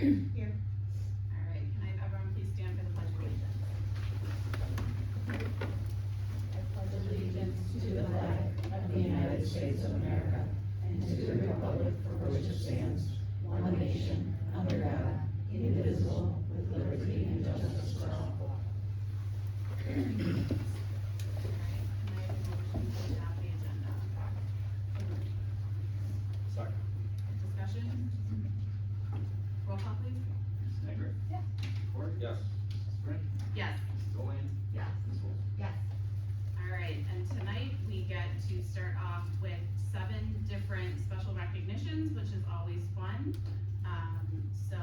Here. All right, can I have everyone please stand for the pledge of allegiance? I pledge allegiance to the flag of the United States of America and to the republic for which it stands, one nation, under God, indivisible, with liberty and justice for all. All right, can I have a motion to adopt the agenda? Second. Discussion? Roll call please. Snyder? Yes. Ford? Yes. Sprint? Yes. Stoyan? Yes. Ms. Wolf? Yes. All right, and tonight we get to start off with 7 different special recognitions, which is always fun. So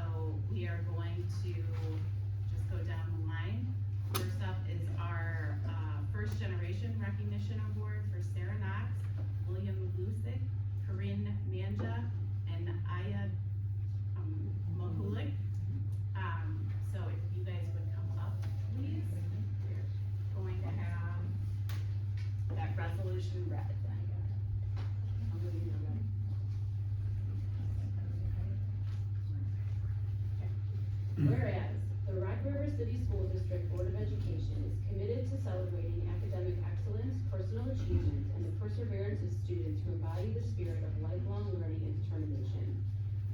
we are going to just go down the line. First up is our first generation recognition award for Sarah Knox, William Lusick, Corinne Manja, and Aya Mahulik. So if you guys would come up, please. We're going to have that resolution read. Whereas, the Rock River City School District Board of Education is committed to celebrating academic excellence, personal achievement, and the perseverance of students who embody the spirit of lifelong learning and determination.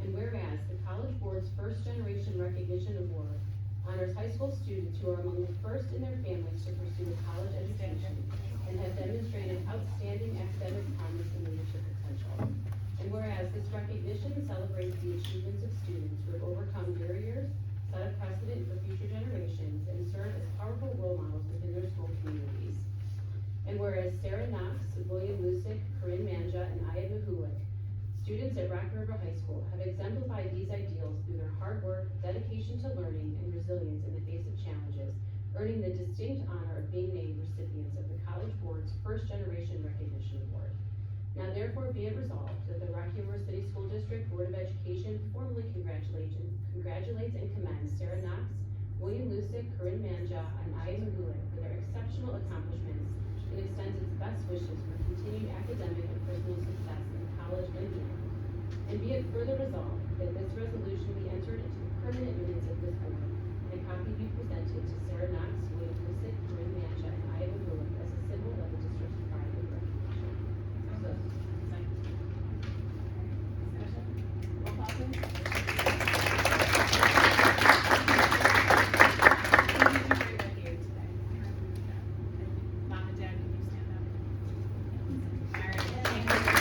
And whereas, the College Board's First Generation Recognition Award honors high school students who are among the first in their families to pursue a college education and have demonstrated outstanding academic promise and leadership potential. And whereas, this recognition celebrates the achievements of students who have overcome barriers, set a precedent for future generations, and serve as powerful role models within their school communities. And whereas Sarah Knox, William Lusick, Corinne Manja, and Aya Mahulik, students at Rock River High School, have exemplified these ideals through their hard work, dedication to learning, and resilience in the face of challenges, earning the distinct honor of being named recipients of the College Board's First Generation Recognition Award. Now therefore be it resolved that the Rocky River City School District Board of Education formally congratulates and commends Sarah Knox, William Lusick, Corinne Manja, and Aya Mahulik for their exceptional accomplishments and extends its best wishes for continued academic and personal success in college and beyond. And be it further resolved that this resolution be entered into the permanent minutes of this board, and a copy be presented to Sarah Knox, William Lusick, Corinne Manja, and Aya Mahulik as a symbol of the district's pride and recognition. So, Roll call please. Mom and Dad, can you stand up? All right, thank you.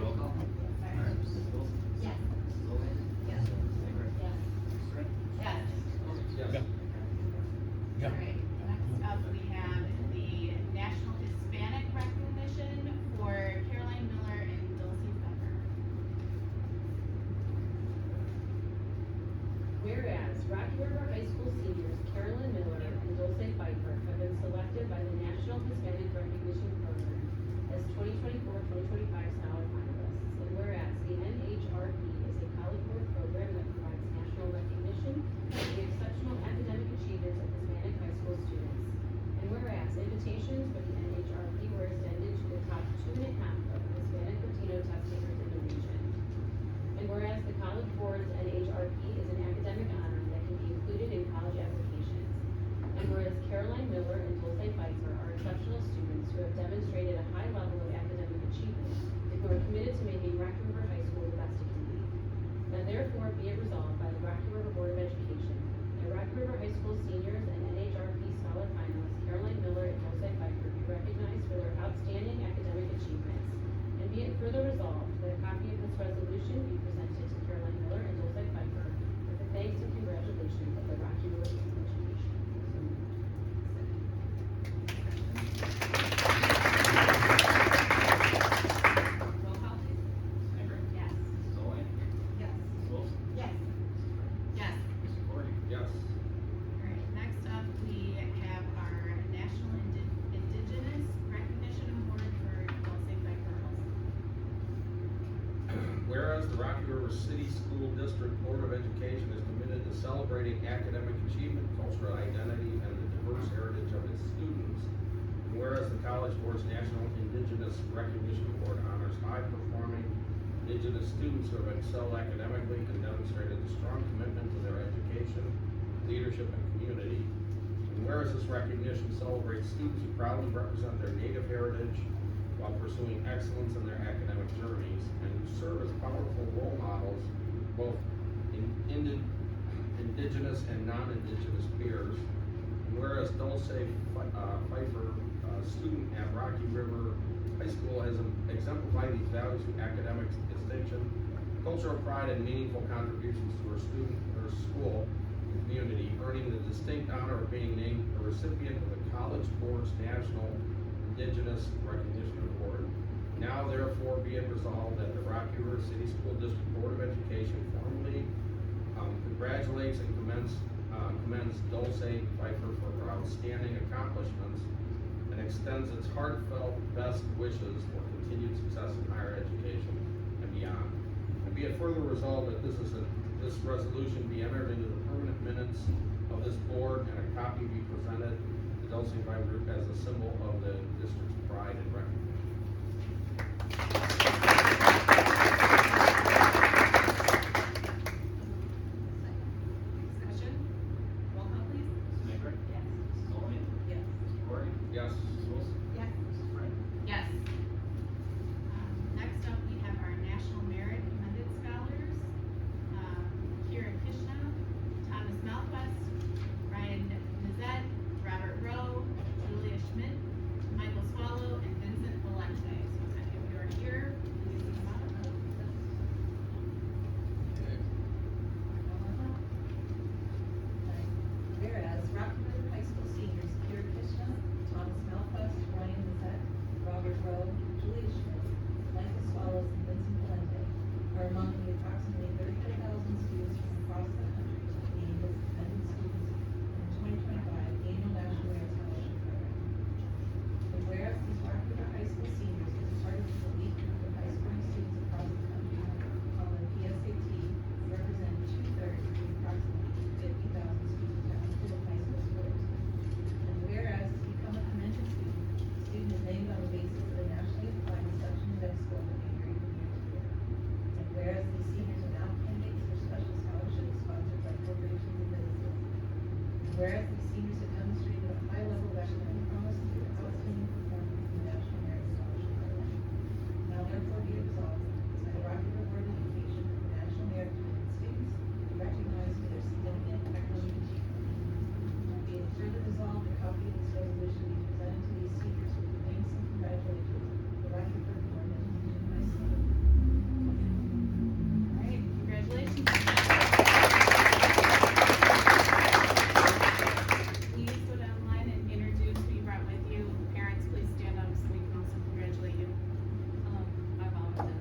Roll call. Ms. Wolf? Yes. Stoyan? Yes. Snyder? yes. Sprint? Yes. Yes. All right, next up we have the National Hispanic Recognition for Caroline Miller and Dulcie Becker. Whereas Rocky River High School seniors Carolyn Miller and Dulce Pfeiffer have been selected by the National Hispanic Recognition Program as 2024-2025 Scholar finalists. And whereas the NHRP is a college board program that provides national recognition of the exceptional academic achievements of Hispanic high school students. And whereas invitations for the NHRP were extended to the top 2.5 of the Hispanic Latino test takers in the region. And whereas the College Board's NHRP is an academic honor that can be included in college applications. And whereas Caroline Miller and Dulce Pfeiffer are exceptional students who have demonstrated a high level of academic achievement and who are committed to making Rocky River High School the best it can be. Now therefore be it resolved by the Rocky River Board of Education that Rocky River High School seniors and NHRP Scholar finalists Caroline Miller and Dulce Pfeiffer be recognized for their outstanding academic achievements. And be it further resolved that a copy of this resolution be presented to Caroline Miller and Dulce Pfeiffer with the thanks and congratulations of the Rocky River School of Education. Roll call please. Snyder? Yes. Stoyan? Yes. Ms. Wolf? Yes. Yes. Mr. Ford? Yes. All right, next up, we have our National Indigenous Recognition Award for Dulce Pfeiffer also. Whereas the Rocky River City School District Board of Education is committed to celebrating academic achievement, cultural identity, and the diverse heritage of its students. And whereas the College Board's National Indigenous Recognition Award honors high-performing Indigenous students who have excelled academically and demonstrated a strong commitment to their education, leadership, and community. And whereas this recognition celebrates students who proudly represent their native heritage while pursuing excellence in their academic journeys and who serve as powerful role models both in Indigenous and non-Indigenous peers. And whereas Dulce Pfeiffer, student at Rocky River High School, has exemplified these values through academic distinction, cultural pride, and meaningful contributions to her school and community, earning the distinct honor of being named a recipient of the College Board's National Indigenous Recognition Award. Now therefore be it resolved that the Rocky River City School District Board of Education formally congratulates and commends Dulce Pfeiffer for her outstanding accomplishments and extends its heartfelt best wishes for continued success in higher education and beyond. And be it further resolved that this resolution be entered into the permanent minutes of this board and a copy be presented to Dulce Pfeiffer as a symbol of the district's pride and recognition. Discussion? Roll call please. Mrs. Maker? Yes. Mrs. Owen? Yes. Mr. Corrigan? Yes. Mrs. Wilson? Yes. Mrs. Frank? Yes. Next up, we have our National Merit Commended Scholars. Kira Kishna, Thomas Malquest, Ryan Nazette, Robert Rowe, Julia Schmidt, Michael Swallow, and Vincent Valente. So if any of you are here, please come up. Whereas Rocky River High School seniors Kira Krishna, Thomas Malquest, Ryan Lizette, Robert Rowe, Julia Schmidt, Michael Swallows, and Vincent Valente are among the approximately 35,000 students from across the country named as commended students in the 2025 Annual National Merit Scholarship Program. And whereas these Rocky River High School seniors are part of the elite group of high schooling students across the country called the PSAT, represent 2/3 of the approximately 50,000 students at school high school sports. And whereas to become a commended student, the student is named on the basis of a nationally defined section index score that may vary from year to year. And whereas these seniors are now candidates for special scholarships sponsored by corporations and businesses. And whereas these seniors have demonstrated a high level of academic promise through their outstanding performance in the National Merit Scholarship Program. Now therefore be it resolved by the Rocky River Board of Education that the National Merit Commended students be recognized for their significant academic achievement. Be it further resolved, a copy of this resolution be presented to these seniors with thanks and congratulations. The Rocky River Board of Education, myself. All right, congratulations. Please go down the line and introduce who you brought with you. Parents, please stand up so we can also congratulate you. My mom did.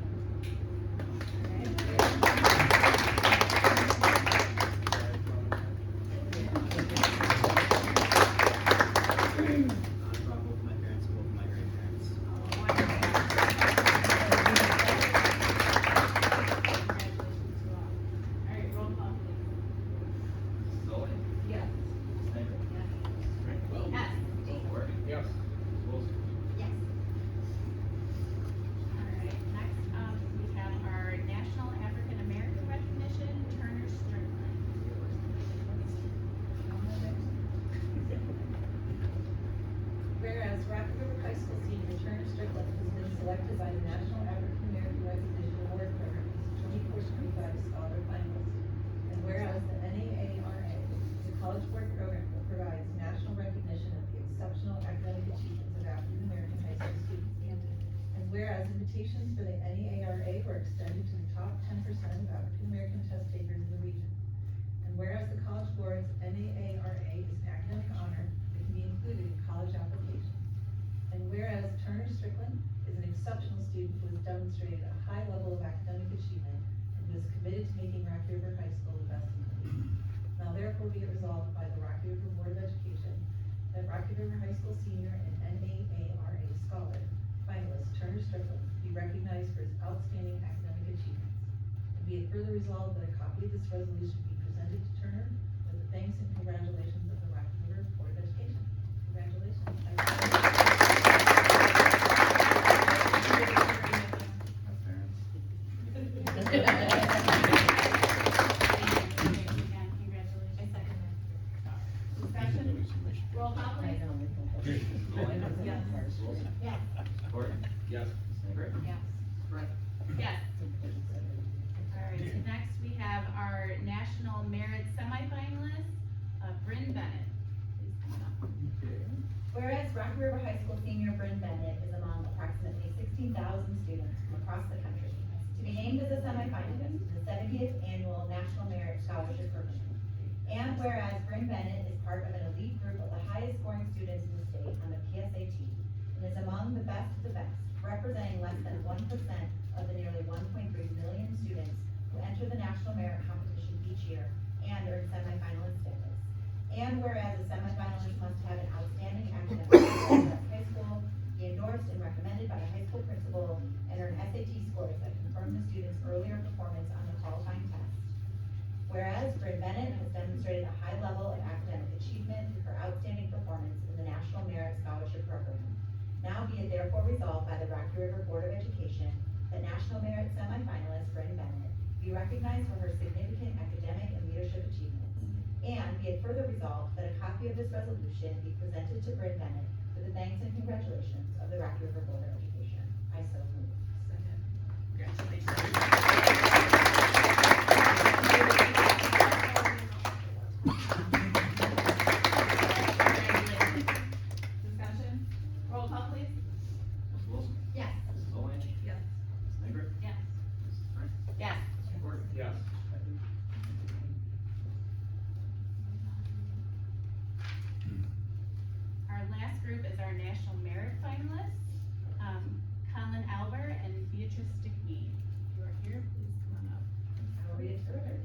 On behalf of both my parents and both my grandparents. Congratulations to all. All right, roll call please. Mrs. Owen? Yes. Mrs. Maker? Mrs. Frank? Yes. Mr. Corrigan? Yes. Mrs. Wilson? Yes. All right, next up, we have our National African American Recognition, Turner Strickland. Whereas Rocky River High School senior Turner Strickland has been selected by the National African American Recognition Award Program as a 24-25 scholar finalist. And whereas the NAARA, the College Board program that provides national recognition of the exceptional academic achievements of African American high school students. And whereas invitations for the NAARA were extended to the top 10% of African American test takers in the region. And whereas the College Board's NAARA is an academic honor that can be included in college applications. And whereas Turner Strickland is an exceptional student who has demonstrated a high level of academic achievement and who is committed to making Rocky River High School the best in the league. Now therefore be it resolved by the Rocky River Board of Education that Rocky River High School senior and NAARA scholar finalist Turner Strickland be recognized for his outstanding academic achievements. And be it further resolved that a copy of this resolution be presented to Turner with the thanks and congratulations of the Rocky River Board of Education. Congratulations. Our parents. Congratulations. Discussion, roll call please. Bowen? Yes. Yes. Gordon? Yes. Snicker? Yes. Brett? Yes. All right, next we have our National Merit semifinalist, Bryn Bennett. Please come on up. Whereas Rocky River High School senior Bryn Bennett is among approximately 16,000 students from across the country to be named as a semifinalist in the 70th Annual National Merit Scholarship Program. And whereas Bryn Bennett is part of an elite group of the highest scoring students in the state on the PSAT and is among the best of the best, representing less than 1% of the nearly 1.3 million students who enter the National Merit Competition each year and earn semifinalist status. And whereas a semifinalist must have an outstanding academic record at high school, be endorsed and recommended by a high school principal, and earn SAT scores that confirm the student's earlier performance on the qualifying test. Whereas Bryn Bennett has demonstrated a high level of academic achievement through her outstanding performance in the National Merit Scholarship Program. Now be it therefore resolved by the Rocky River Board of Education that National Merit semifinalist Bryn Bennett be recognized for her significant academic and leadership achievements. And be it further resolved that a copy of this resolution be presented to Bryn Bennett for the thanks and congratulations of the Rocky River Board of Education. I so move. Second. Congratulations. Discussion, roll call please. Ms. Wilson? Yes. Ms. Bowen? Yes. Ms. Snicker? Yes. Mrs. Prince? Yes. Mr. Gordon? Yes. Our last group is our National Merit finalists, Colin Albert and Beatrice Stickney. If you are here, please come on up. I will read it further.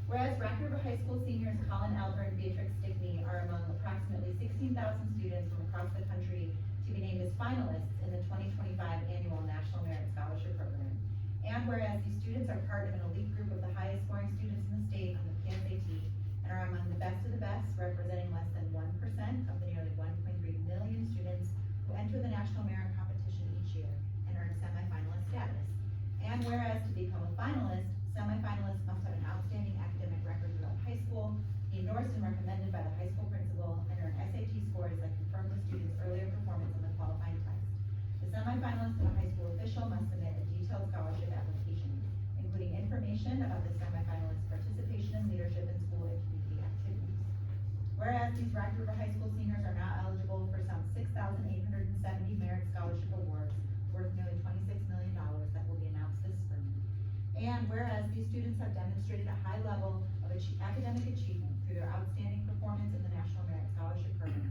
Whereas Rocky River High School seniors Colin Albert and Beatrix Stickney are among approximately 16,000 students from across the country to be named as finalists in the 2025 Annual National Merit Scholarship Program. And whereas these students are part of an elite group of the highest scoring students in the state on the PSAT and are among the best of the best, representing less than 1% of the nearly 1.3 million students who enter the National Merit Competition each year and earn semifinalist status. And whereas to become a finalist, semifinalists must have an outstanding academic record throughout high school, be endorsed and recommended by the high school principal, and earn SAT scores that confirm the student's earlier performance on the qualifying test. The semifinalist and a high school official must submit a detailed scholarship application, including information about the semifinalist's participation in leadership in school and community activities. Whereas these Rocky River High School seniors are now eligible for some 6,870 merit scholarship awards worth nearly $26 million that will be announced this spring. And whereas these students have demonstrated a high level of academic achievement through their outstanding performance in the National Merit Scholarship Program.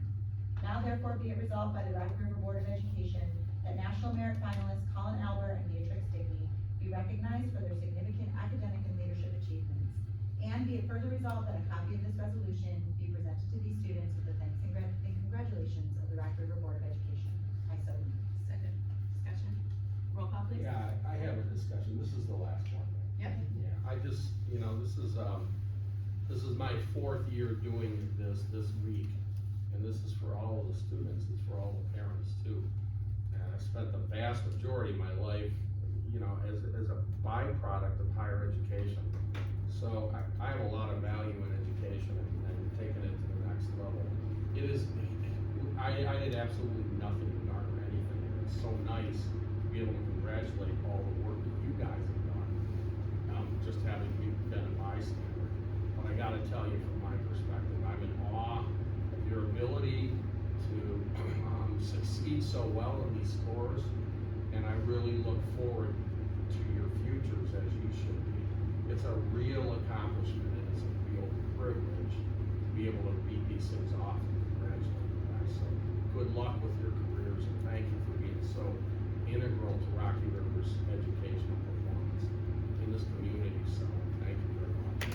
Now therefore be it resolved by the Rocky River Board of Education that National Merit finalists Colin Albert and Beatrix Stickney be recognized for their significant academic and leadership achievements. And be it further resolved that a copy of this resolution be presented to these students with the thanks and congratulations of the Rocky River Board of Education. I so move. Second. Discussion, roll call please. Yeah, I have a discussion. This is the last one. Yep. Yeah, I just, this is my 4th year doing this week. And this is for all of the students, it's for all the parents too. And I spent the vast majority of my life, as a byproduct of higher education. So I have a lot of value in education and taking it to the next level. It is, I did absolutely nothing to garner anything. And it's so nice to be able to congratulate all the work that you guys have done. Just having been a bystander. But I gotta tell you from my perspective, I'm in awe of your ability to succeed so well in these scores. And I really look forward to your futures as you should be. It's a real accomplishment and it's a real privilege to be able to beat these things off and congratulate you guys. So good luck with your careers and thank you for being so integral to Rocky River's educational performance in this community. So thank you very much.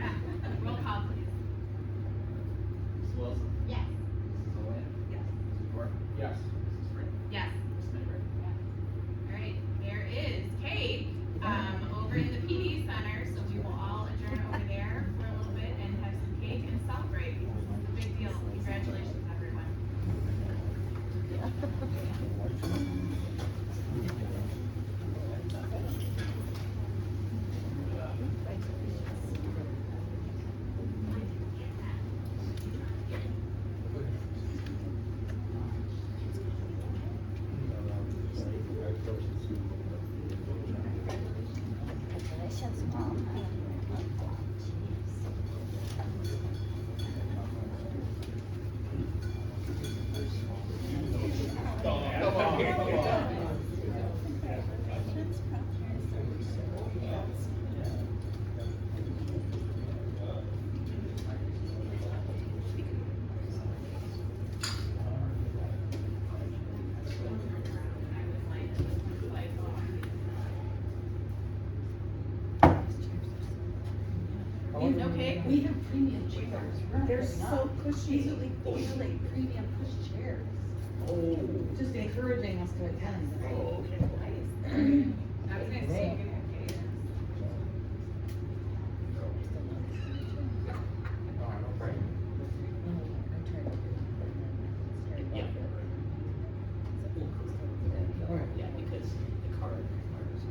Yeah, roll call please. Ms. Wilson? Yes. Mrs. Bowen? Yes. Mr. Gordon? Yes. Mrs. Prince? Yes. Ms. Snicker? All right, there is cake, over in the PD Center, so we will all adjourn over there for a little bit and have some cake and celebrate. It's a big deal. Congratulations, everyone. Okay. We have premium chairs. They're so cushy. These are like premium push chairs. Oh. Just encouraging us to attend. Oh, okay. I was gonna say, you're gonna have Yeah. Alright. Yeah, because the card requires.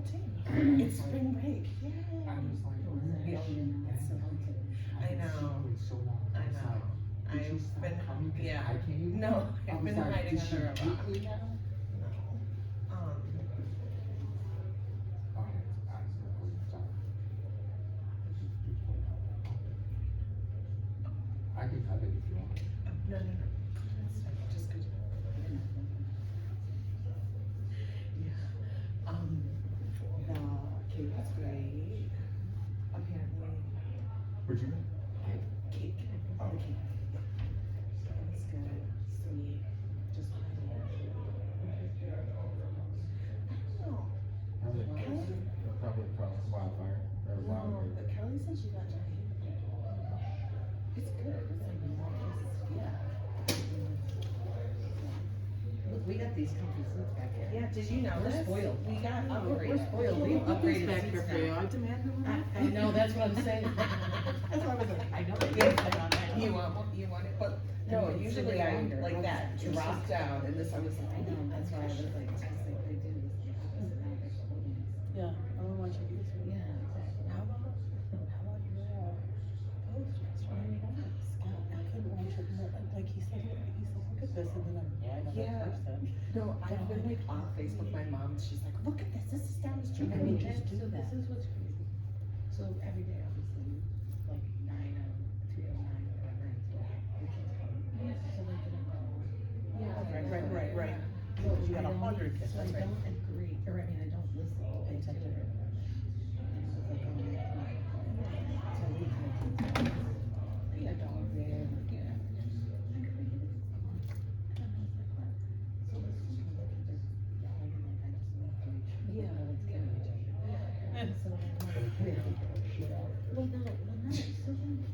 It's spring break, yeah. I was like, Yeah, that's so okay. I know. So long. I was know. like, did she I've stop been, coming? 'Cause yeah. I can't even. No, I I've was been like, hiding did she under a hate rock. me now? No. Oh, I was sorry. I can cut it if you want. No, no, no. That's fine, just good. Yeah. The cake was great. Apparently, Would you? cake. Oh. The cake. It was good, sweet, just plain. I don't know. Probably caused wildfire, or No, wildfire. but Kelly said she got Chinese. It's good. It's like, yeah. Look, we got these comfy seats back here. Yeah, did you know We're this? spoiled. We got upgraded. We're spoiled. We upgraded back seats here for you. now. I demand them. I know, that's what I'm saying. That's what I was like, I know. Yeah. You want it, but no, And it's usually I longer. like that, It's drop just- down, and this I was like, I know, that's why I was like, just like they do this. Yeah, I don't want you to use it. Yeah, exactly. How about your post restaurant? I couldn't watch it, more, like he said, look at this, and then I'm, yeah, I know Yeah. that person. No, I've been like on Facebook, my mom, she's like, look at this is down the street. I mean, just so this is what's crazy. So every day, obviously, like 3:09, whatever, until the kids come. So they can go. Yeah. Right. No, You got I don't- 100 kids, So I that's right. don't agree, or I mean, I don't listen, I tend to. And I was like, oh, yeah. So I leave my kids. Yeah, dog there, like, yeah. Yeah, let's get it. So I'm like, well, no, so then,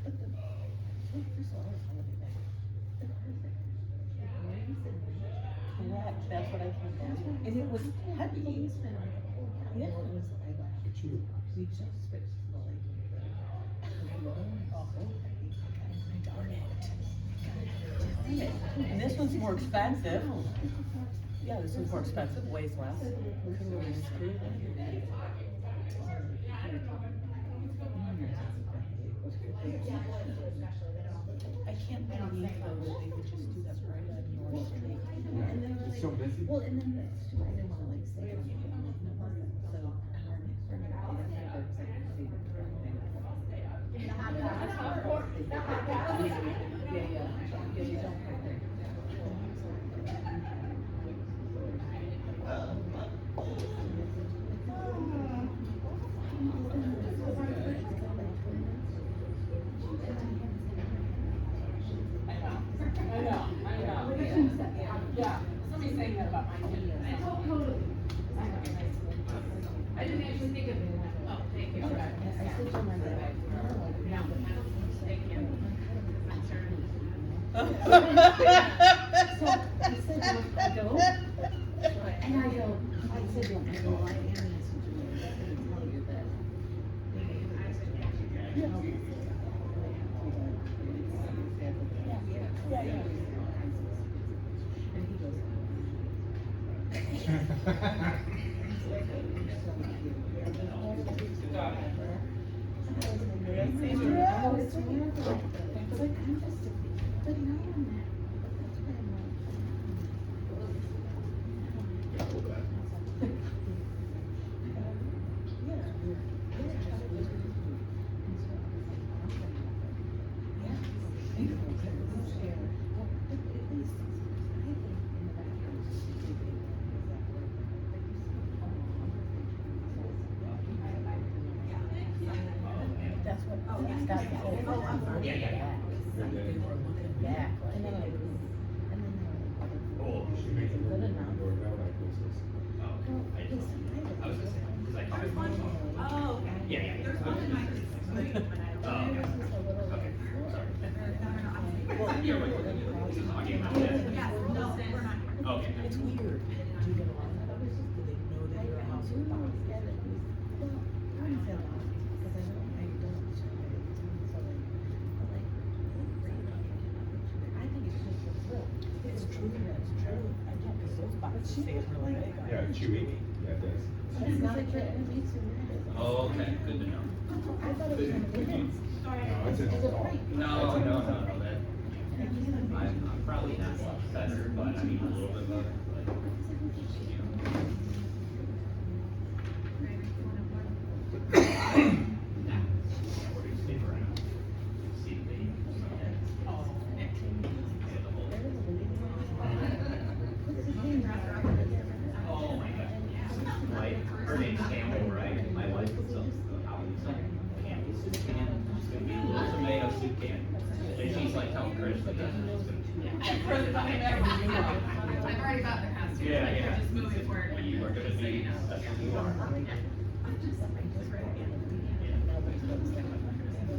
but the, first of all, it's holiday back. The car's there. The car is in there. Correct, that's what I kept asking. And it was heavy. Policeman on the whole car. Yeah. Well, it was, I laughed. It's you. We just switched to the lake. Oh, darn it. And this one's more expensive. Yeah, this one's more expensive, weighs less. I can't believe though that they would just do that right on North Street. And then It's so busy. Well, and then that's too, I didn't wanna like say it. So, yeah, you don't. Yeah, somebody's saying that about my kids. I didn't actually think of, oh, thank you. I said to my dad, Yeah, thank you. I'm sure. so I said, I go, and I go, I said, well, I go, I am answering to you, I didn't tell you that. Yeah. And he goes, That's what, it's got the whole. yeah, yeah. They were looking back, like. And then I was, and then they were like, good enough. Well, listen, I was just saying, cause I tried. Oh, okay. Yeah. There's one in my screen, but I don't. Yes, no, we're not here. Okay. It's weird. Do you get along with others? Do they know that you're a household dog? I think it's just a thrill. It's true, that's true. I know, 'cause those bots Yeah, chewy. Yeah, it does. It's not a kid. Oh, okay, good to know. I thought it was gonna be. No, it's a. No, that, I'm probably not better, but I mean, a little bit better, but, you know. What do you say, Brian? See the baby. Oh, my God. Her name's Campbell, right? My wife puts up Campbell soup can. She's gonna be a little tomato soup can. And she's like telling Chris that that's what she's gonna do. I've already got the costume, Yeah, like, yeah. we're just moving forward. Well, you are gonna Just so you be, know. that's what you are.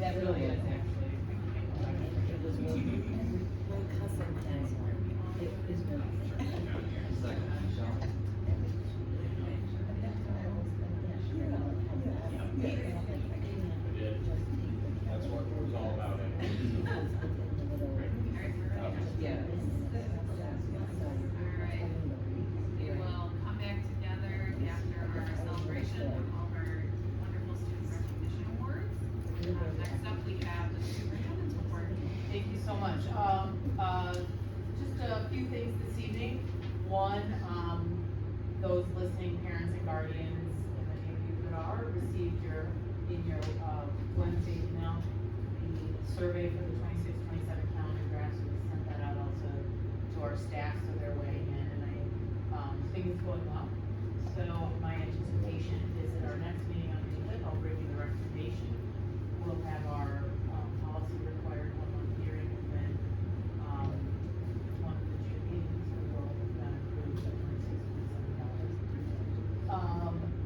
That really is actually. My cousin has one. It is really. That's what it was all about. Yeah. Alright, we will come back together after our celebration of all of our wonderful student recognition awards. Next up, we have the superintendent's report. Thank you so much. Just a few things this evening. One, those listening parents and guardians, and many of you that are, received in your Wednesday email, the survey for the 26-27 calendar draft, so we sent that out also to our staff, so they're weighing in, and I think it's going well. So my anticipation is at our next meeting on May 5th, I'll bring you the recommendation. We'll have our policy required 1-month hearing, and then one of the June meetings, we will then approve the 26-27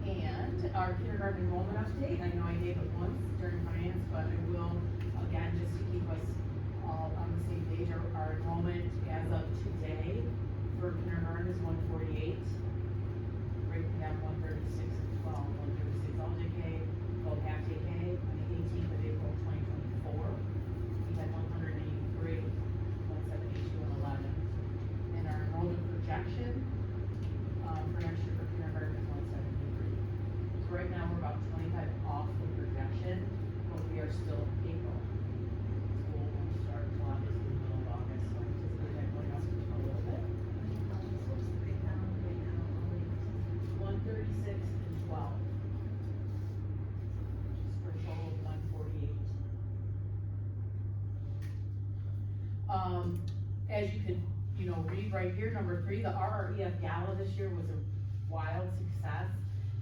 and our kindergarten enrollment update, I know I gave it once during finance, but I will, again, just to keep us all on the same page, our enrollment as of today for kindergarten is 148. Breaking down 136 and 136 all JK, 12 half JK, on the 18th of April 2024. We had 183, 172 and 11. And our enrollment projection, for next year for kindergarten is 173. So right now, we're about 25 off the projection, but we are still in April. School won't start until obviously the middle of August, so I anticipate that going up just a little bit. 136 and 12. Just for a total of 148. As you could, read right here, number 3, the RREF Gala this year was a wild success.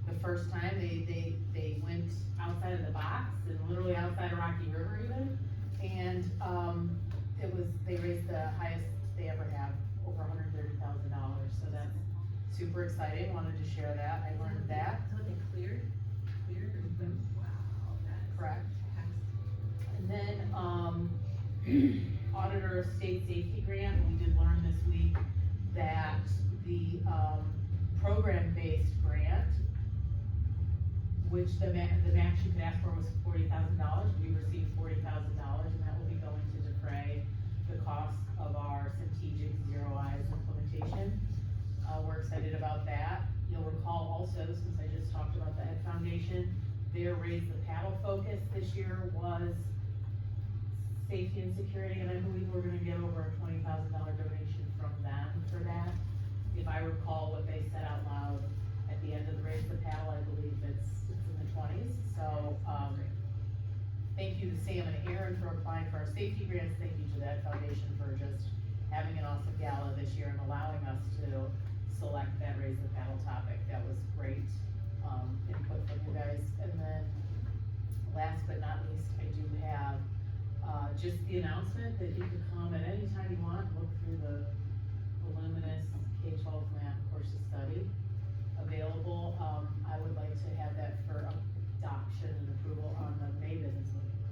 The first time they went outside of the box and literally outside of Rocky River even. And, they raised the highest they ever have, over $130,000. So that's super exciting. Wanted to share that. I learned that. So they cleared? Wow, that's. Correct. And then, Auditor of State Safety Grant, we did learn this week that the, program-based grant, which the max you could ask for was $40,000, we received $40,000, and that will be going to defray the cost of our strategic Zero Eyes implementation. We're excited about that. You'll recall also, since I just talked about the Ed Foundation, their Raise the Paddle focus this year was safety and security, and I believe we're gonna get over a $20,000 donation from them for that. If I recall what they said out loud at the end of the Raise the Paddle, I believe it's in the 20s, so, thank you to Sam and Aaron for applying for our safety grants, thank you to that foundation for just having an awesome gala this year and allowing us to select that Raise the Paddle topic, that was great, input from you guys. And then, last but not least, I do have, just the announcement that you can come at any time you want, look through the voluminous K-12 math courses study available. I would like to have that for adoption and approval on the May business meeting.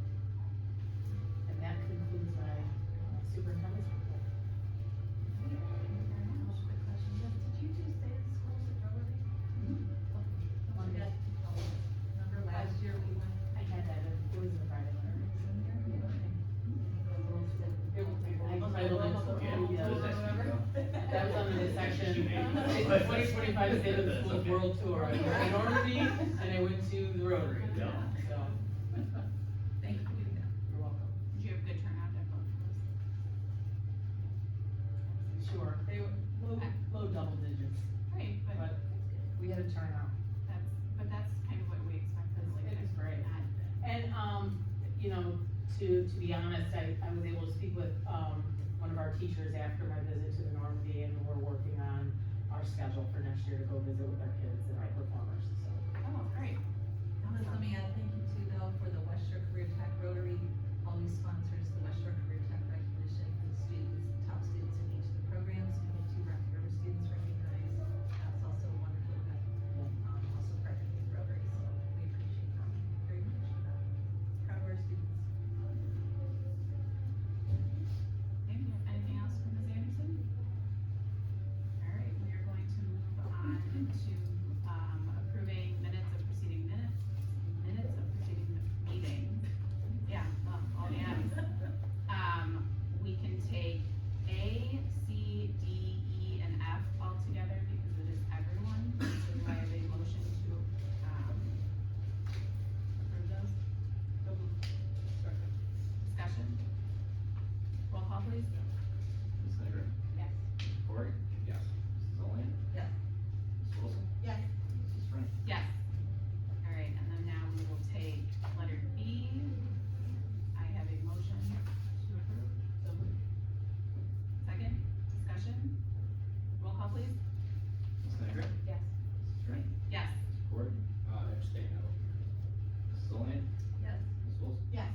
And that concludes my superintendent's report. Remember last year we went. I had that, it was in the Friday letter. That was under the section. 2025 State of the Schools World Tour. I went to Normandy and I went to the Rotary. Yeah. So, Thank you. you're welcome. Did you have good turnout at both of those? Sure, they were low double digits, Great, but we had a turnout. that's kind of what we expected, like. It is great. not- And, you know, to be honest, I was able to speak with, one of our teachers after my visit to the Normandy, and we're working on our schedule for next year to go visit with our kids and our performers, so. Oh, great. Let me add, thank you too, though, for the West Shore Career Tech Rotary always sponsors the West Shore Career Tech recognition for the students, top students in each of the programs. We had 2 Rocky River students recognized. That's also a wonderful event. Also partnered with Rotary, so we appreciate them very much for that. Proud of our students. Thank you. Anything else from Ms. Anderson? All right, we are going to move on to, approving minutes of preceding meeting. Yeah, all the items. We can take A, C, D, E, and F all together because it is everyone. So do I have a motion to, approve those? Discussion? Roll call, please. Ms. Snyder? Yes. Mr. Corey? Yes. Mrs. Olean? Yes. Ms. Wilson? Yes. Mrs. Frank? Yes. All right, and then now we will take letter B. I have a motion to approve. So moved. Second, discussion? Roll call, please. Ms. Snyder? Yes. Mrs. Frank? Yes. Mr. Corey? Abstain, no. Mrs. Olean? Yes. Ms. Wilson? Yes.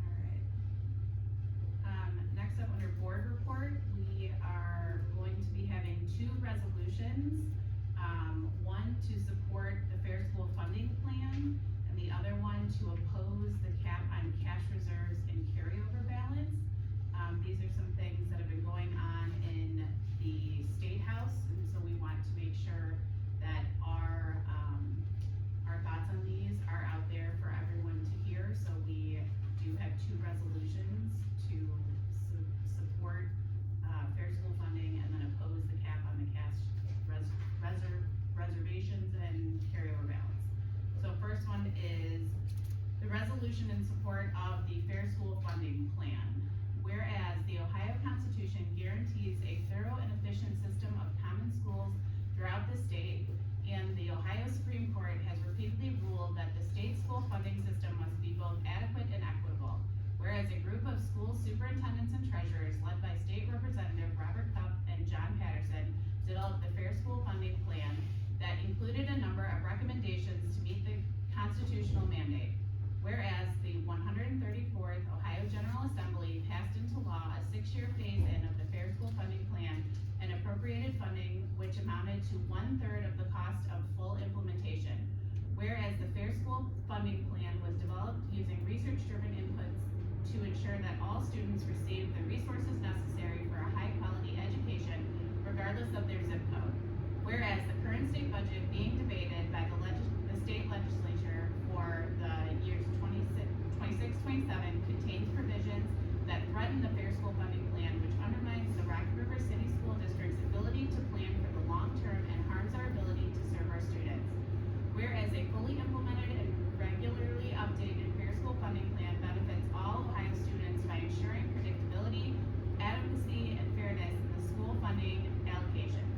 All right. Next up, under board report, we are going to be having 2 resolutions. One to support the Fair School Funding Plan, and the other one to oppose the cap on cash reserves and carryover balance. These are some things that have been going on in the State House, and so we want to make sure that our thoughts on these are out there for everyone to hear. So we do have 2 resolutions to support, fair school funding and then oppose the cap on the cash reservations and carryover balance. So first one is the resolution in support of the Fair School Funding Plan. Whereas the Ohio Constitution guarantees a thorough and efficient system of common schools throughout the state, and the Ohio Supreme Court has repeatedly ruled that the state school funding system must be both adequate and equitable. Whereas a group of school superintendents and treasurers led by State Representative Robert Cupp and John Patterson developed the Fair School Funding Plan that included a number of recommendations to meet the constitutional mandate. Whereas the 134th Ohio General Assembly passed into law a 6-year phase-in of the Fair School Funding Plan and appropriated funding which amounted to 1/3 of the cost of full implementation. Whereas the Fair School Funding Plan was developed using research-driven inputs to ensure that all students receive the resources necessary for a high-quality education regardless of their zip code. Whereas the current state budget being debated by the state legislature for the years 26-27 contains provisions that threaten the Fair School Funding Plan, which undermines the Rocky River City School District's ability to plan for the long term and harms our ability to serve our students. Whereas a fully implemented and regularly updated Fair School Funding Plan benefits all Ohio students by ensuring predictability, adequacy, and fairness in the school funding allocations.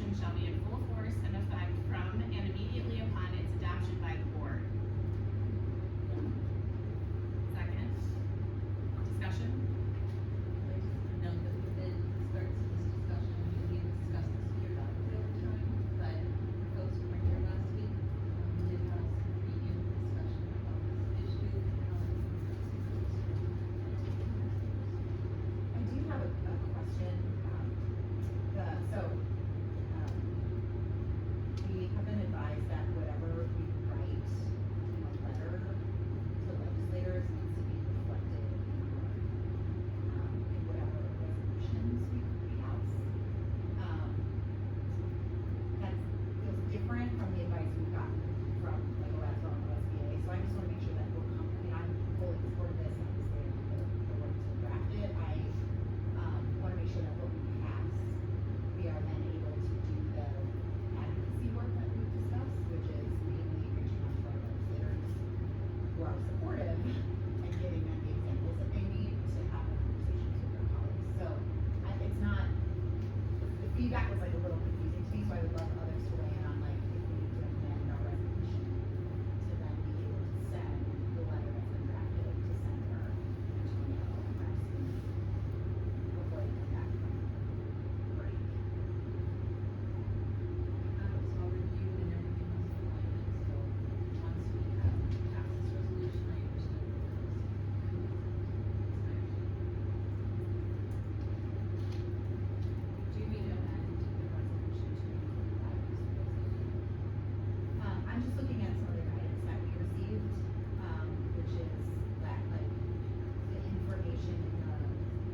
resolution shall be in full force and effect from and immediately upon its adoption by the board. Second. Discussion? Note that within the starts of this discussion, we discussed this here about the overtime, but folks who were here last week, we did have some preview discussion about this issue and how it I do have a question, we have been advised that whatever we write in a letter to legislators needs to be reflected in whatever resolutions we pass. That feels different from the advice we've gotten from like OSBA and OSBA, so I just wanna make sure that I'm fully supportive of this, and obviously the work to draft it. I wanna make sure that what we pass, we are then able to do the advocacy work that we've discussed, which is mainly reaching out to our legislators who are supportive and giving them the examples that they need to have conversations with their colleagues. So, it's not, the feedback was like a little confusing to me, so I would love others to weigh in on like, if we need to amend our resolution to then be able to send the letter that's been drafted to Senator Antonio and Marcy before they come back from break. was all reviewed and everything was appointed, so once we have passed this resolution, I understand what it is. Do we amend the resolution to include that as a resolution? I'm just looking at some of the guidance that we received, which is that like the information in the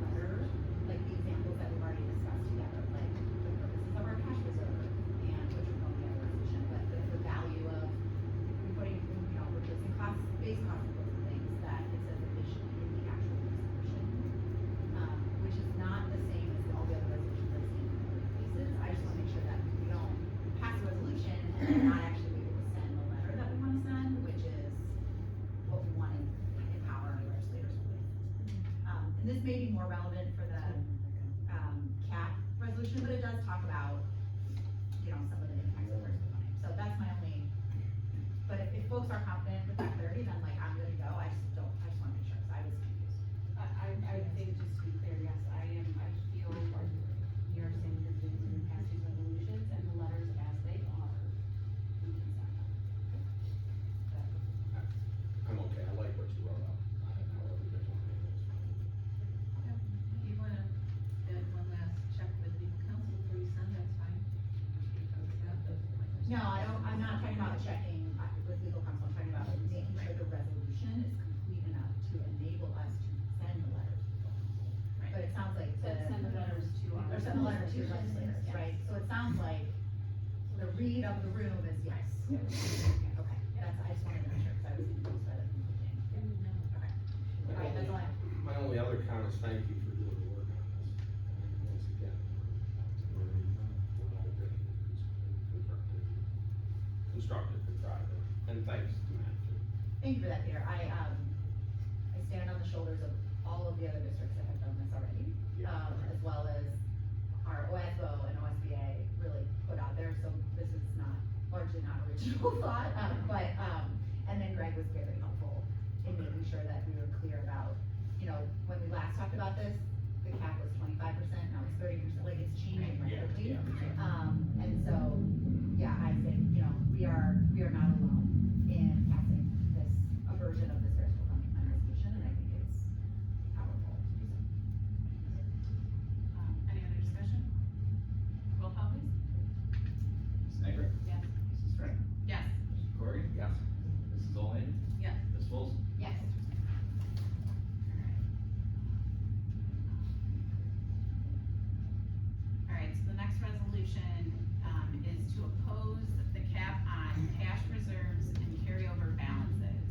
letter, like the examples that we've already discussed together, like the purposes of our cash reserve and which we're going to get a resolution, but the value of putting, replacing costs, base costs of those things that it says that they should be in the actual resolution. Which is not the same as all the other resolutions I've seen in other places. I just wanna make sure that we don't pass a resolution and then not actually be able to send the letter that we wanna send, which is what we want to empower our legislators with. And this may be more relevant for the, cap resolution, but it does talk about, some of the impacts of first coming. So that's my only, but if folks are confident with that clarity, then like, I'm good to go. I just wanna make sure, 'cause I was confused. I think, just to be clear, yes, I feel like we are saying that we can pass these resolutions and the letters as they are, we can send them. I'm okay, I like what you wrote out. However you guys want to handle this. If you wanna add one last check with legal counsel before you send, that's fine. Because No, I'm not talking about checking with legal counsel, I'm talking about making sure the resolution is complete enough to enable us to send the letters. Right. But it sounds like Send the letters to our. or send the letter to legislators, Yes. right? So it sounds like the read of the room is yes. Okay, I just wanted to make sure, because I was confused by the conclusion. Okay. All right, that's all I have. My only other comment is thank you for doing the work on this. And once again, we're all good. Constructive and productive, and thanks to Matt too. Thank you for that, Peter. I stand on the shoulders of all of the other districts that have done this already, as well as our OSBO and OSBA really put out there, so this is largely not original thought, and then Greg was very helpful in making sure that we were clear about, when we last talked about this, the cap was 25%, now it's 30%, like it's changing rapidly. And so, I think, we are not alone in passing a version of this Harrisville County Plan resolution, and I think it's powerful to do so. Any other discussion? Roll call please. Ms. Negri? Yes. Mrs. Frank? Yes. Mr. Corey? Yes. Mrs. Zollman? Yes. Ms. Wilson? Yes. Alright, so the next resolution, is to oppose the cap on cash reserves and carryover balances.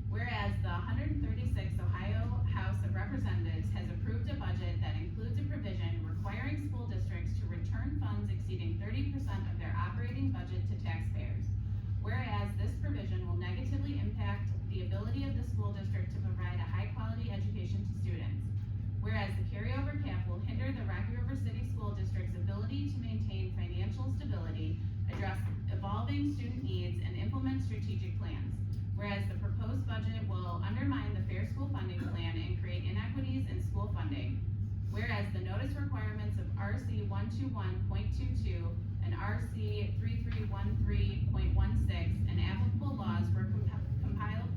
Whereas the 136th Ohio House of Representatives has approved a budget that includes a provision requiring school districts to return funds exceeding 30% of their operating budget to taxpayers. Whereas this provision will negatively impact the ability of the school district to provide a high-quality education to students. Whereas the carryover cap will hinder the Rocky River strategic plans. Whereas the proposed budget will undermine the fair school funding plan and create inequities in school funding. Whereas the notice requirements of RC 121.22 and RC 3313.16 and applicable laws were compiled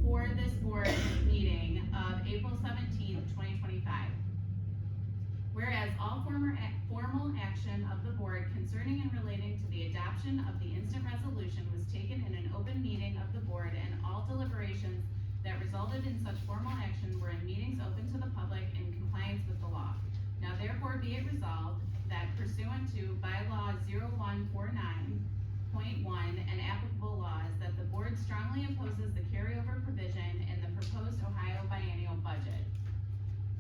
for this board meeting of April 17th, 2025. Whereas all formal action of the board concerning and relating to the adoption of the instant resolution was taken in an open meeting of the board, and all deliberations that resulted in such formal action were in meetings open to the public in compliance with the law. Now therefore be it resolved that pursuant to bylaw 0149.1 and applicable laws, that the board strongly opposes the carryover provision in the proposed Ohio biennial budget.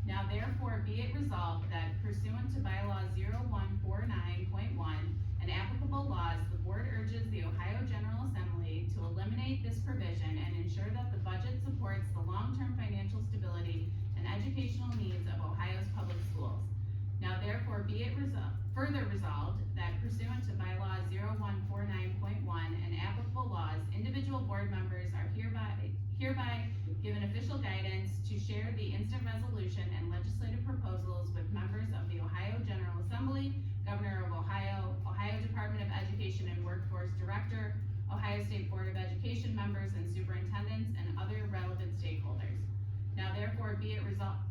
Now therefore be it resolved that pursuant to bylaw 0149.1 and applicable laws, the board urges the Ohio General Assembly to eliminate this provision and ensure that the budget supports the long-term financial stability and educational needs of Ohio's public schools. Now therefore be it further resolved that pursuant to bylaw 0149.1 and applicable laws, individual board members are hereby given official guidance to share the instant resolution and legislative proposals with members of the Ohio General Assembly, Governor of Ohio, Ohio Department of Education and Workforce Director, Ohio State Board of Education members and superintendents, and other relevant stakeholders. Now therefore be it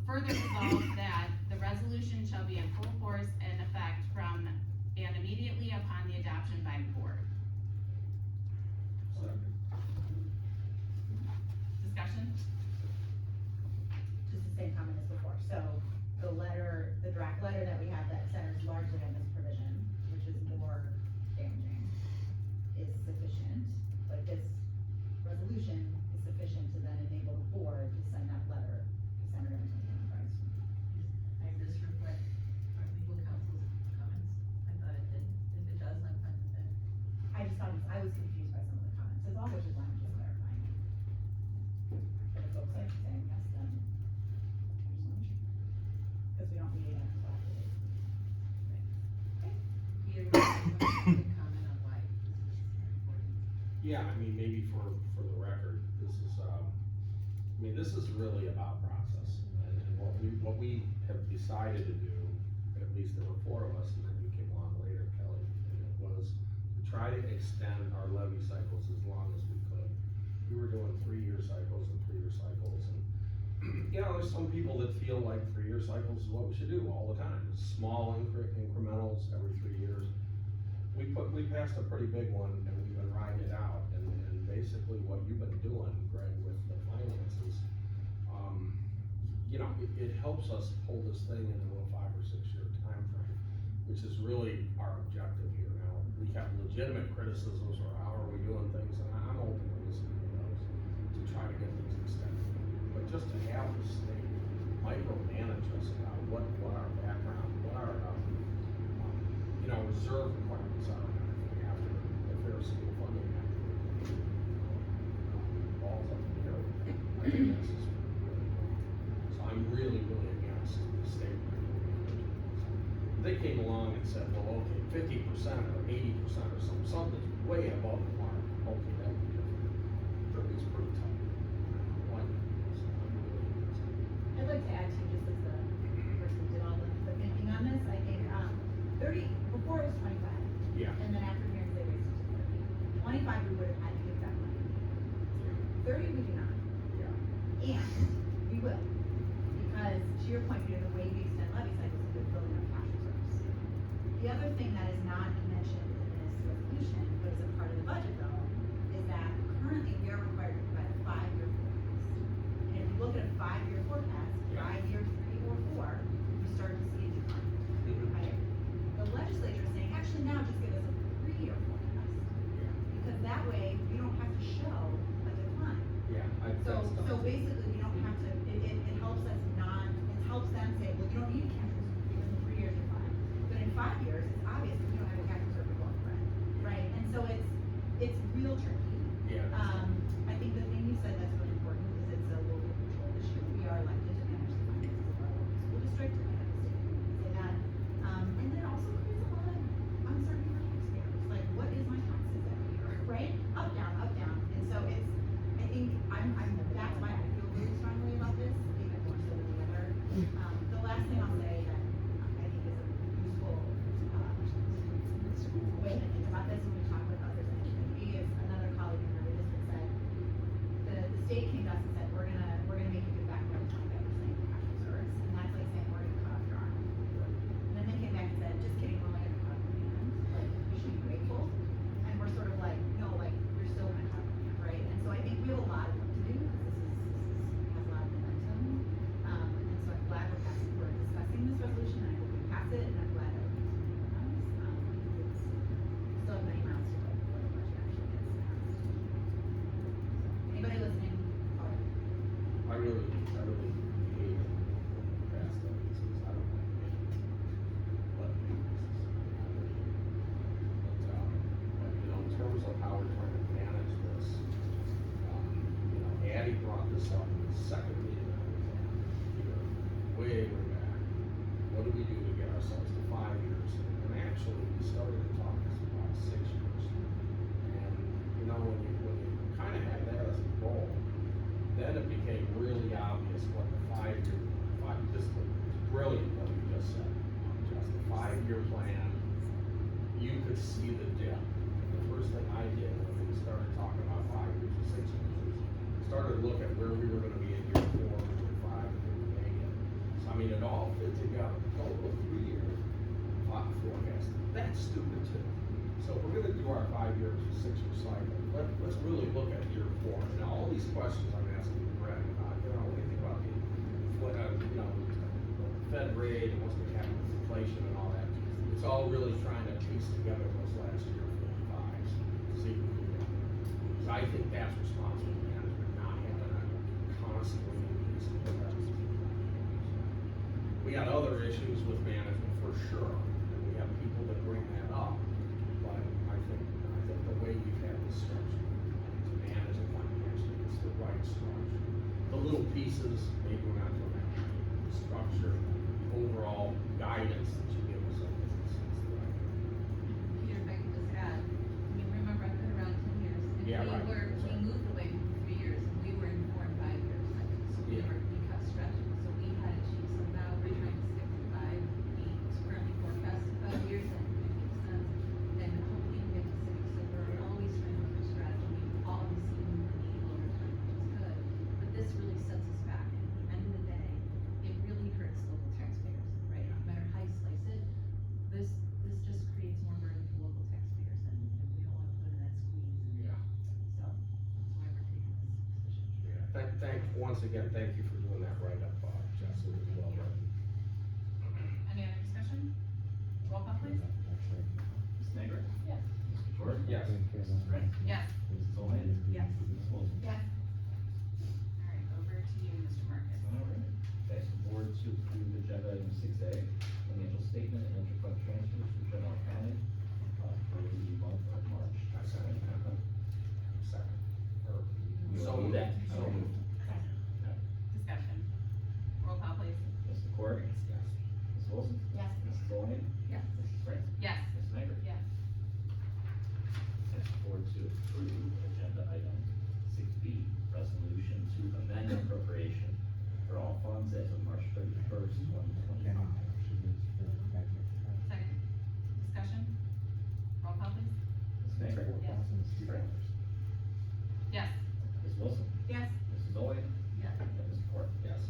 further resolved that the resolution shall be in full force and effect from and immediately upon the adoption by the board. Discussion? Just the same comment as before, so the letter, the draft letter that we have that centers largely on this provision, which is more damaging, is sufficient, but this resolution is sufficient to then enable the board to send that letter to Senator Enterprise. Does this reflect our legal counsel's comments? I thought it did. If it does, I'm fine with it. I just thought, I was confused by some of the comments, as all which is why I'm just clarifying. For the folks that are saying yes, then, because we don't need it until after this. Peter, you want to comment on why this is important? Yeah, I mean, maybe for the record, this is really about process. And what we have decided to do, at least there were four of us, and then you came along later, Kelly, and it was to try to extend our levy cycles as long as we could. We were doing 3-year cycles and 3-year cycles, and there's some people that feel like 3-year cycles is what we should do all the time. Small incrementals every 3 years. We passed a pretty big one, and we've been riding it out, and basically what you've been doing, Greg, with the finances, it helps us pull this thing into a 5 or 6 year time frame, which is really our objective here. Now, we have legitimate criticisms, or how are we doing things, and I'm open to listening to those, to try to get things extended. But just to have the state micromanage us about what our background, what our, reserve requirements are after the fair school funding act. Balls up in the air. I think that's just really wrong. So I'm really, really against the state micromanagement. They came along and said, well, okay, 50% or 80% or something's way above the mark. Okay, that would be different. But it's pretty tough. I don't like it. So I'm really against it. I'd like to add to, just as the person who did all the thinking on this, I think, 30, before it was 25. Yeah. And then after hearings, they raised it to 30. 25, we would have had to give that money. 30, we do not. Yeah. And we will, because to your point, Peter, the way we extend levy cycles is we're building up cash reserves. The other thing that is not mentioned in this resolution, but is a part of the budget though, is that currently we are required to provide a 5-year forecast. And if you look at a 5-year forecast, 5 year, 3 or 4, you start to see a decline. Right? The legislature is saying, actually now just give us a 3-year forecast. Because that way we don't have to show a decline. Yeah. So basically, we don't have to, it helps us it helps them say, well, you don't need a cash reserve because in 3 years you're fine. But in 5 years, it's obvious that we don't have a cash reserve to go for it, right? And so it's real tricky. Yeah. I think the thing you said that's really important is it's a local control issue. We are elected to manage the finances of our local school district, and I have a statement say that. And then it also creates a lot of uncertainty for taxpayers, like what is my taxes every year, right? this up in the second meeting I was at here, way back. What do we do to get ourselves to 5 years? And actually, we started to talk about 6 years. And, you know, when you kind of had that as a goal, then it became really obvious what the 5-year, just brilliant what you just said. Just the 5-year plan, you could see the dip. And the first thing I did when we started talking about 5 years or 6 years is started to look at where we were gonna be in year 4, year 5, and year 8. So I mean, it all fit together. Don't look 3-year forecast. That's stupid too. So if we're gonna do our 5-year or 6-year cycle, let's really look at year 4. Now, all these questions I'm asking Brett, you know, what do you think about the, you know, Fed rate and what's the cap of inflation and all that? It's all really trying to piece together those last year 4 and 5s, see if we can get there. So I think that's responsible management, not having a constantly increasing levels. We got other issues with management for sure, and we have people that bring that up, but I think the way we've had this structure to manage it financially, it's the right structure. The little pieces, maybe we're not doing that, the structure, the overall guidance that you give us, I think is the right. Peter, if I could just add, I mean, remember, I've been around 10 years, and Yeah, right. we moved away from 3 years, and we were in 4 and 5 years, like, so we kept stretching, so we had achieved, so now we're trying to stick to 5, we currently forecast 5 years, and it makes sense, and hopefully we get to 6, so we're always trying to look for strategy, we've always seen the needle over time, which is good, but this really sets us back, and at the end of the day, it really hurts local taxpayers, right, no matter how you slice it, this just creates more burden for local taxpayers, and we don't wanna put in that squeeze, and Yeah. so, that's why we're taking this position. Once again, thank you for doing that right up, Jess, it was well done. Any other discussion? Roll call please. Ms. Snyder? Yes. Mr. Short? Yes. Mrs. Frank? Yes. Mrs. Owen? Yes. Ms. Wilson? Yes. All right, over to you, Mr. Marcus. All right. Ask the board to approve agenda item 6A, financial statement and interfund transfers for general accounting, for the month of March. I second that. Second. Or, You so want moved. that? So moved. Discussion. Roll call please. Mr. Corr? Yes. Ms. Wilson? Yes. Mrs. Owen? Yes. Mrs. Frank? Yes. Ms. Snyder? Yes. Ask the board to approve agenda item 6B, resolution to amend appropriation for all funds as of March 31st, 2025. Second. Discussion. Roll call please. Ms. Snyder? Yes. Mrs. Frank? Yes. Ms. Wilson? Yes. Mrs. Owen? Yes. And Mr. Corr? Yes.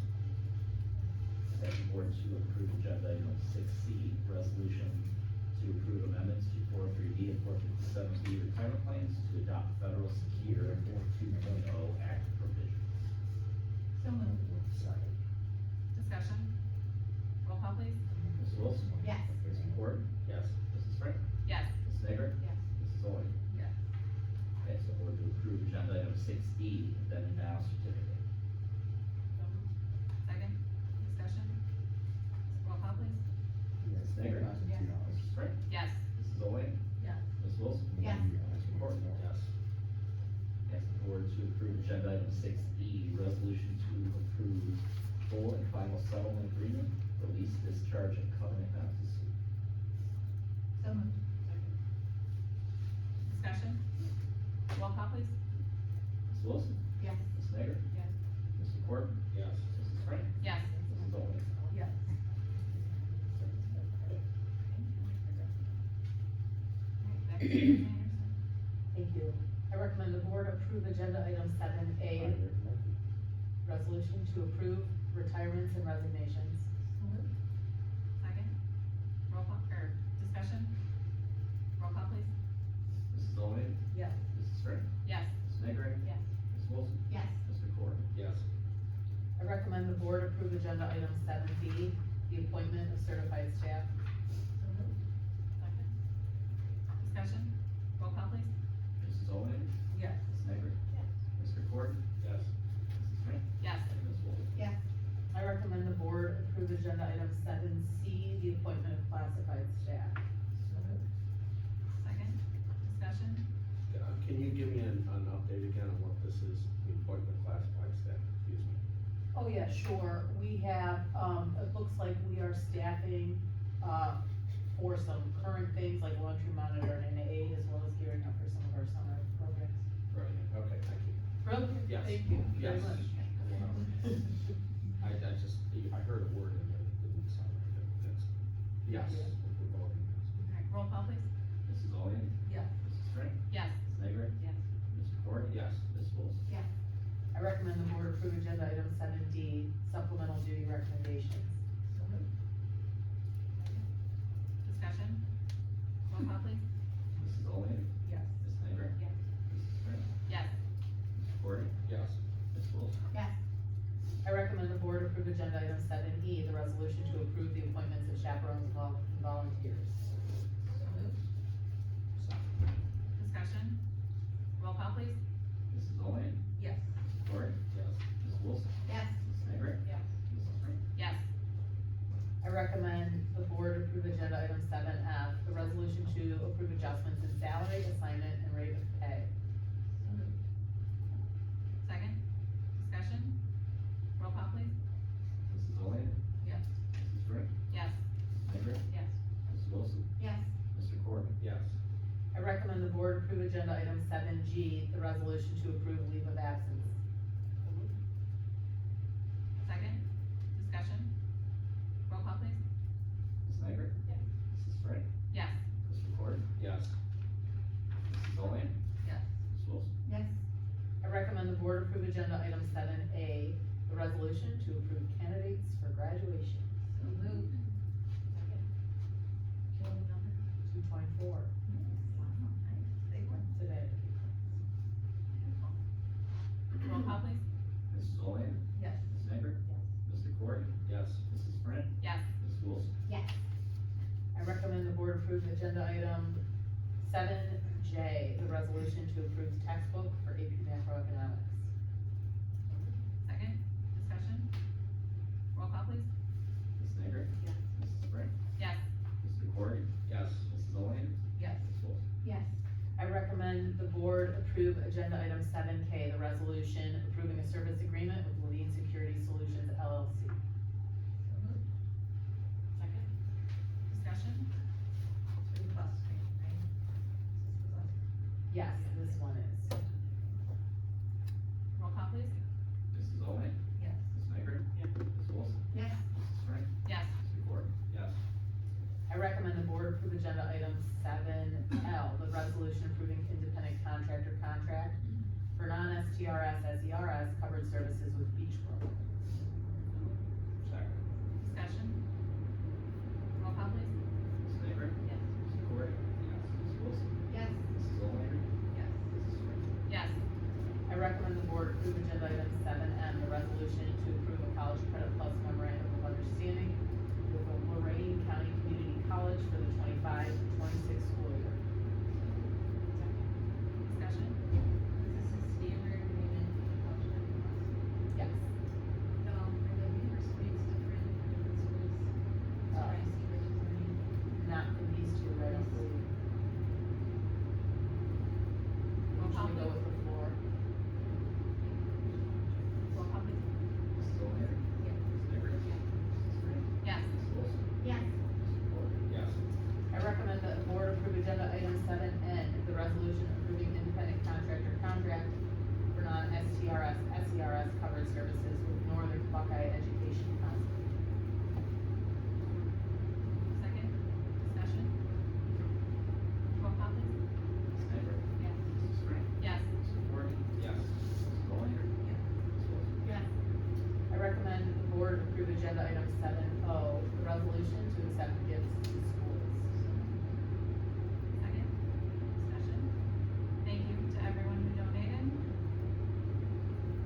Ask the board to approve agenda item 6C, resolution to approve amendments to 403B and 457B retirement plans to adopt federal secure 2.0 Act provisions. So moved. Second. Discussion. Roll call please. Ms. Wilson? Yes. Mr. Corr? Yes. Mrs. Frank? Yes. Ms. Snyder? Yes. Mrs. Owen? Yes. Ask the board to approve agenda item 6E, then and now certificate. Second. Discussion. Roll call please. Ms. Snyder? Yes. Mrs. Frank? Yes. Mrs. Owen? Yes. Ms. Wilson? Yes. Mr. Corr? Yes. Ask the board to approve agenda item 6E, resolution to approve full and final settlement agreement, release, discharge, and covenant not to sue. So moved. Discussion. Roll call please. Ms. Wilson? Yes. Ms. Snyder? Yes. Mr. Corr? Yes. Mrs. Frank? Yes. Mrs. Owen? Yes. Back to you, Ms. Anderson. Thank you. I recommend the board approve agenda item 7A, resolution to approve retirements and resignations. So moved. Second. Roll call, or discussion. Roll call please. Mrs. Owen? Yes. Mrs. Frank? Yes. Ms. Snyder? Yes. Ms. Wilson? Yes. Mr. Corr? Yes. I recommend the board approve agenda item 7B, the appointment of certified staff. So moved. Second. Discussion. Roll call please. Mrs. Owen? Yes. Ms. Snyder? Yes. Mr. Corr? Yes. Mrs. Frank? Yes. And Ms. Wilson? Yes. I recommend the board approve agenda item 7C, the appointment of classified staff. So moved. Second. Discussion. Can you give me an update again on what this is, the appointment classified staff, excuse me? Oh, yeah, sure. We have, it looks like we are staffing, for some current things like laundry monitor and aid, as well as gearing up for some of our summer programs. Brilliant, okay, thank you. Brilliant, Yes. thank you very Yes. much. I just, I heard a word in there that didn't sound right, that's, yes. Yeah. we're voting yes. Alright, roll call please. Mrs. Olean? Yes. Mrs. Frank? Yes. Ms. Mager? Yes. Mr. Corey? Yes. Ms. Wilson? I recommend the board approve agenda item 7D, supplemental duty recommendations. Discussion? Roll call please. Mrs. Olean? Yes. Ms. Mager? Yes. Mrs. Frank? Yes. Mr. Corey? Yes. Ms. Wilson? I recommend the board approve agenda item 7E, the resolution to approve the appointments of chaperones and volunteers. Discussion? Roll call please. Mrs. Olean? Yes. Mr. Corey? Yes. Ms. Wilson? Yes. Ms. Mager? Yes. Mrs. Frank? Yes. I recommend the board approve agenda item 7F, the resolution to approve adjustments in salary, assignment, and rate of pay. Second? Discussion? Roll call please. Mrs. Olean? Yes. Mrs. Frank? Yes. Ms. Mager? Yes. Ms. Wilson? Yes. Mr. Corey? Yes. I recommend the board approve agenda item 7G, the resolution to approve leave of absence. Second? Discussion? Roll call please. Ms. Mager? Yes. Mrs. Frank? Yes. Mr. Corey? Yes. Mrs. Olean? Yes. Ms. Wilson? Yes. I recommend the board approve agenda item 7A, the resolution to approve candidates for graduation. So moved. Second. 224 Wow, nice, big one. today. Roll call please. Mrs. Olean? Yes. Ms. Mager? Yes. Mr. Corey? Yes. Mrs. Frank? Yes. Ms. Wilson? Yes. I recommend the board approve agenda item 7J, the resolution to approve the textbook for AP macroeconomics. Second? Discussion? Roll call please. Ms. Mager? Yes. Mrs. Frank? Yes. Mr. Corey? Yes. Mrs. Olean? Yes. Ms. Wilson? Yes. I recommend the board approve agenda item 7K, the resolution approving a service agreement with Levine Security Solutions LLC. So moved. Second? Discussion? For the bus, right? Is this the bus? Yes, this one is. Roll call please. Mrs. Olean? Yes. Ms. Mager? Yes. Ms. Wilson? Yes. Mrs. Frank? Yes. Mr. Corey? Yes. I recommend the board approve agenda item 7L, the resolution approving independent contractor contract for non-STRS SERS covered services with Beach Grove. Second. Discussion? Roll call please. Ms. Mager? Yes. Mr. Corey? Yes. Ms. Wilson? Yes. Mrs. Olean? Yes. Mrs. Frank? Yes. I recommend the board approve agenda item 7M, the resolution to approve a college credit plus memorandum of understanding with Lorraine County Community College for the 25-26 school year. Discussion? Is this a standard agreement for the college credit course? Yes. Are the reimbursement rates different for different schools? Uh, Sorry, I see versus learning. Not for these two, I don't believe. Roll call Usually go please. with the floor. Roll call please. Mrs. Olean? Yes. Ms. Mager? Mrs. Frank? Yes. Ms. Wilson? Yes. Mr. Corey? Yes. I recommend that the board approve agenda item 7N, the resolution approving independent contractor contract for non-STRS SERS covered services with Northern Buckeye Education Council. Second? Discussion? Roll call please. Ms. Mager? Yes. Mrs. Frank? Yes. Mr. Corey? Yes. Mrs. Olean? Yes. Ms. Wilson? Yes. I recommend the board approve agenda item 7O, the resolution to accept gifts to schools. Second? Discussion? Thank you to everyone who donated.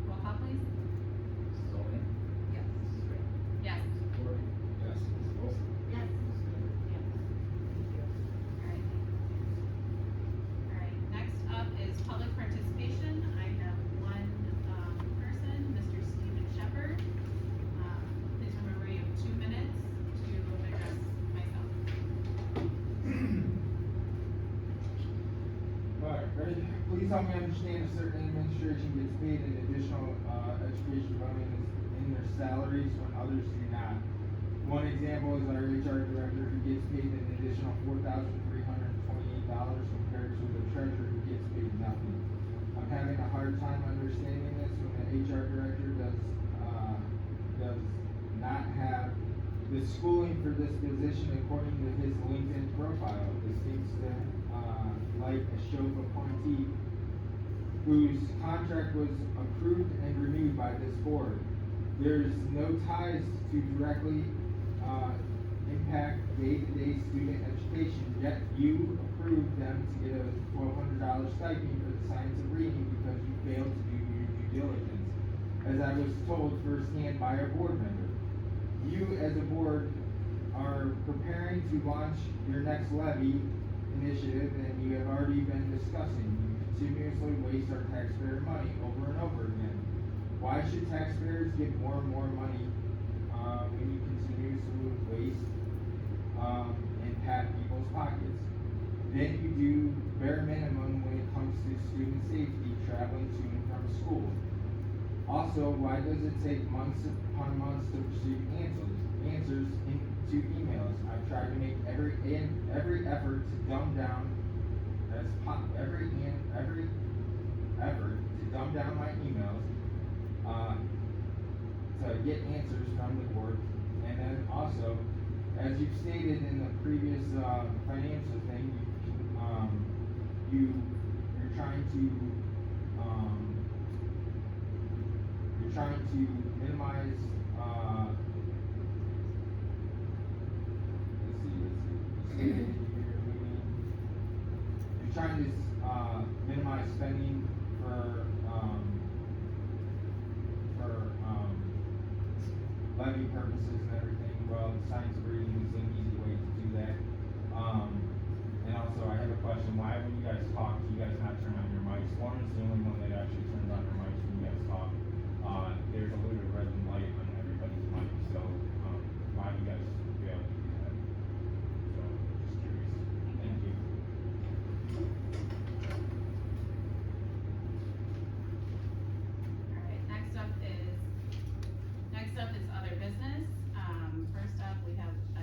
Roll call please. Mrs. Olean? Yes. Mrs. Frank? Yes. Mr. Corey? Yes. Ms. Wilson? Yes. Ms. Mager? Yes. Alright. Alright, next up is public participation. I have one, person, Mr. Stephen Shepherd. Please remember you have 2 Please help me understand if certain administration gets paid an additional, education bonus in their salaries when others do not. One example is our HR director who gets paid an additional $4,328 compared to the treasurer who gets paid nothing. I'm having a hard time understanding this when the HR director does not have the schooling for this position according to his LinkedIn profile. This seems to, like a chauffeur appointee whose contract was approved and renewed by this board. There's no ties to directly, impact day-to-day student education, yet you approved them to get a $1,200 stipend for the science of reading because you failed to do your due diligence, as I was told firsthand by a board member. You, as a board, are preparing to launch your next levy initiative, and you have already been discussing. You continuously waste our taxpayer money over and over again. Why should taxpayers get more and more money, when you continuously waste, and pat people's pockets? Then you do bare minimum when it comes to student safety traveling to and from school. Also, why does it take months upon months to receive answers to emails? I've tried to make every effort to dumb down every effort to dumb down my emails, to get answers from the board. And then also, as you've stated in the previous, financial thing, you're trying to minimize, you're trying to, minimize spending for levy purposes and everything. Well, science of reading is an easy way to do that. And also, I have a question, why when you guys talk, do you guys not turn on your mics? Lauren's the only one that actually turns on her mics when you guys talk. There's a little red light on everybody's mic, so, why do you guys fail to do that? So, just curious. Thank you. Alright, next up is other business. First up, we have a